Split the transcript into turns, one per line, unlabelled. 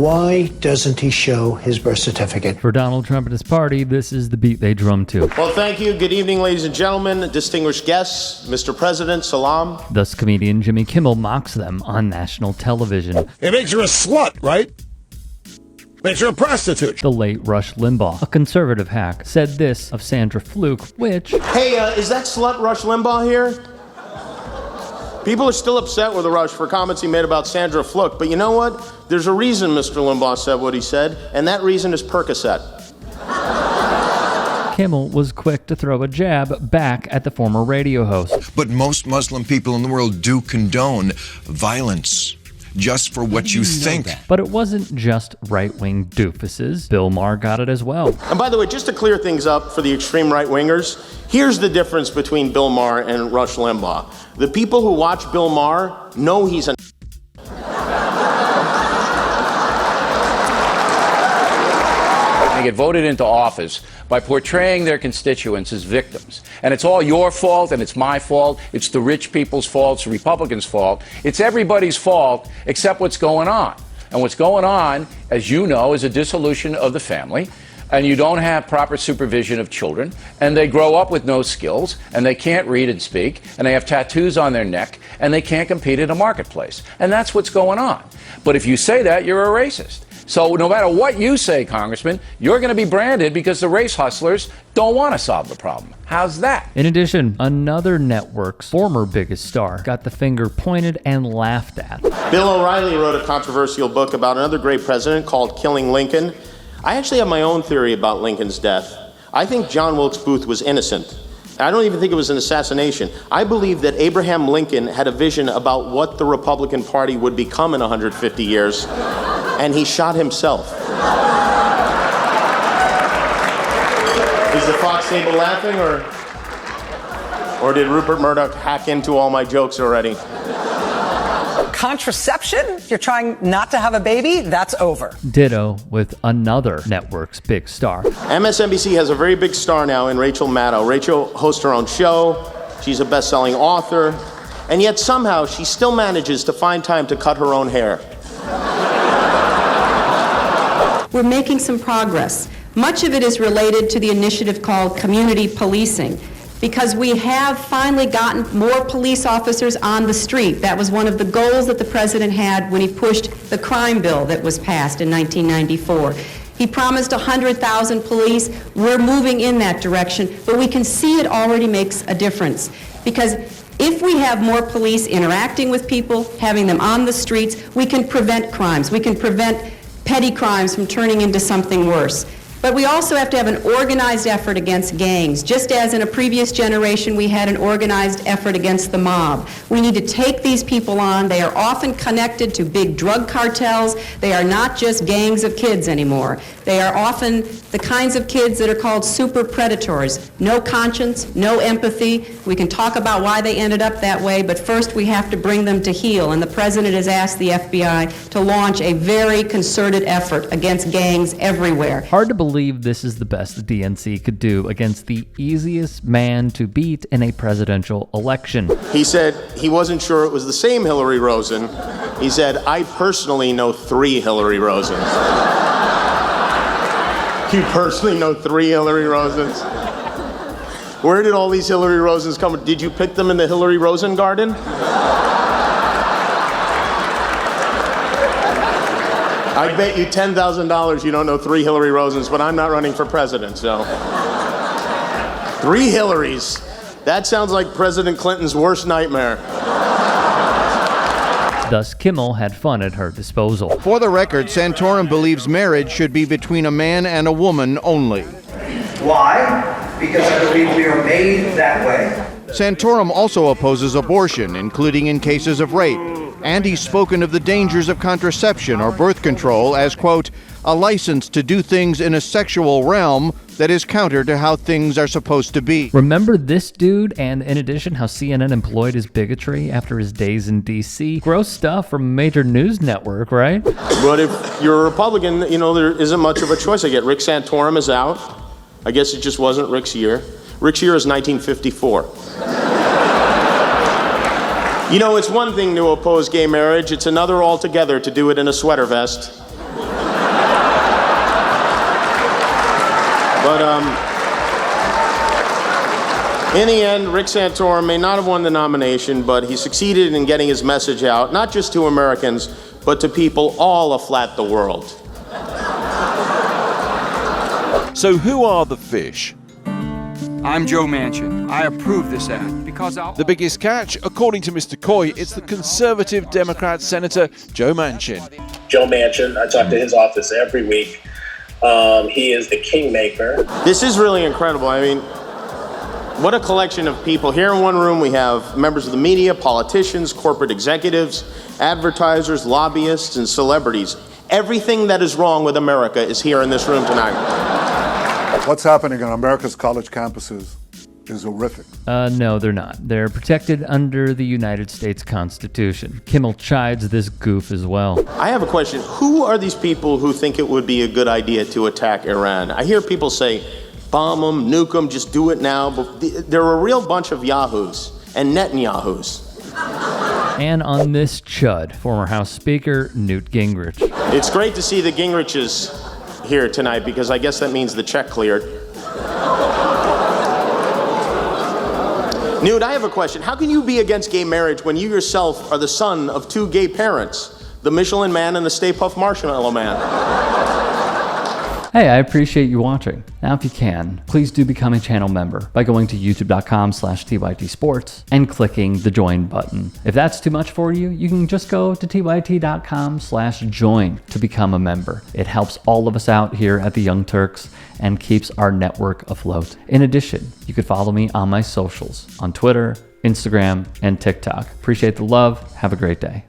Why doesn't he show his birth certificate?
For Donald Trump and his party, this is the beat they drum to.
Well, thank you. Good evening, ladies and gentlemen, distinguished guests, Mr. President, salam.
Thus, comedian Jimmy Kimmel mocks them on national television.
It makes her a slut, right? Makes her a prostitute.
The late Rush Limbaugh, a conservative hack, said this of Sandra Fluke, which...
Hey, is that slut Rush Limbaugh here? People are still upset with Rush for comments he made about Sandra Fluke, but you know what? There's a reason Mr. Limbaugh said what he said, and that reason is Percocet.
Kimmel was quick to throw a jab back at the former radio host.
But most Muslim people in the world do condone violence just for what you think.
But it wasn't just right-wing doofuses. Bill Maher got it as well.
And by the way, just to clear things up for the extreme right-wingers, here's the difference between Bill Maher and Rush Limbaugh. The people who watch Bill Maher know he's a
They get voted into office by portraying their constituents as victims. And it's all your fault, and it's my fault. It's the rich people's fault. It's the Republicans' fault. It's everybody's fault except what's going on. And what's going on, as you know, is a dissolution of the family. And you don't have proper supervision of children, and they grow up with no skills, and they can't read and speak, and they have tattoos on their neck, and they can't compete in a marketplace. And that's what's going on. But if you say that, you're a racist. So no matter what you say, Congressman, you're going to be branded because the race hustlers don't want to solve the problem. How's that?
In addition, another network's former biggest star got the finger pointed and laughed at.
Bill O'Reilly wrote a controversial book about another great president called Killing Lincoln. I actually have my own theory about Lincoln's death. I think John Wilkes Booth was innocent. I don't even think it was an assassination. I believe that Abraham Lincoln had a vision about what the Republican Party would become in 150 years, and he shot himself. Is the Fox table laughing, or did Rupert Murdoch hack into all my jokes already?
Contraception, if you're trying not to have a baby, that's over.
Ditto with another network's big star.
MSNBC has a very big star now in Rachel Maddow. Rachel hosts her own show. She's a best-selling author. And yet somehow she still manages to find time to cut her own hair.
We're making some progress. Much of it is related to the initiative called community policing, because we have finally gotten more police officers on the street. That was one of the goals that the president had when he pushed the crime bill that was passed in 1994. He promised 100,000 police. We're moving in that direction, but we can see it already makes a difference. Because if we have more police interacting with people, having them on the streets, we can prevent crimes. We can prevent petty crimes from turning into something worse. But we also have to have an organized effort against gangs. Just as in a previous generation we had an organized effort against the mob. We need to take these people on. They are often connected to big drug cartels. They are not just gangs of kids anymore. They are often the kinds of kids that are called super predators. No conscience, no empathy. We can talk about why they ended up that way, but first we have to bring them to heel. And the president has asked the FBI to launch a very concerted effort against gangs everywhere.
Hard to believe this is the best the DNC could do against the easiest man to beat in a presidential election.
He said he wasn't sure it was the same Hillary Rosen. He said, I personally know 3 Hillary Rosens. You personally know 3 Hillary Rosens? Where did all these Hillary Rosens come? Did you pick them in the Hillary Rosen garden? I bet you $10,000 you don't know 3 Hillary Rosens, but I'm not running for president, so. 3 Hillarys. That sounds like President Clinton's worst nightmare.
Thus, Kimmel had fun at her disposal.
For the record, Santorum believes marriage should be between a man and a woman only.
Why? Because I believe we are made that way.
Santorum also opposes abortion, including in cases of rape. And he's spoken of the dangers of contraception or birth control as, quote, a license to do things in a sexual realm that is counter to how things are supposed to be.
Remember this dude, and in addition, how CNN employed his bigotry after his days in D.C.? Gross stuff from a major news network, right?
But if you're a Republican, you know, there isn't much of a choice. I get Rick Santorum is out. I guess it just wasn't Rick's year. Rick's year is 1954. You know, it's one thing to oppose gay marriage. It's another altogether to do it in a sweater vest. But in the end, Rick Santorum may not have won the nomination, but he succeeded in getting his message out, not just to Americans, but to people all aflat the world.
So who are the fish?
I'm Joe Manchin. I approve this act because
The biggest catch, according to Mr. Coy, it's the conservative Democrat Senator Joe Manchin.
Joe Manchin, I talk to his office every week. He is the kingmaker.
This is really incredible. I mean, what a collection of people. Here in one room we have members of the media, politicians, corporate executives, advertisers, lobbyists, and celebrities. Everything that is wrong with America is here in this room tonight.
What's happening on America's college campuses is horrific.
No, they're not. They're protected under the United States Constitution. Kimmel chides this goof as well.
I have a question. Who are these people who think it would be a good idea to attack Iran? I hear people say, bomb them, nuke them, just do it now. But they're a real bunch of yahoos and Netanyahus.
And on this chud, former House Speaker Newt Gingrich.
It's great to see the Gingriches here tonight because I guess that means the check cleared. Newt, I have a question. How can you be against gay marriage when you yourself are the son of two gay parents, the Michelin Man and the Stay Puft Marshmallow Man?
Hey, I appreciate you watching. Now, if you can, please do become a channel member by going to youtube.com/TYTsports and clicking the join button. If that's too much for you, you can just go to tyt.com/join to become a member. It helps all of us out here at the Young Turks and keeps our network afloat. In addition, you could follow me on my socials on Twitter, Instagram, and TikTok. Appreciate the love. Have a great day.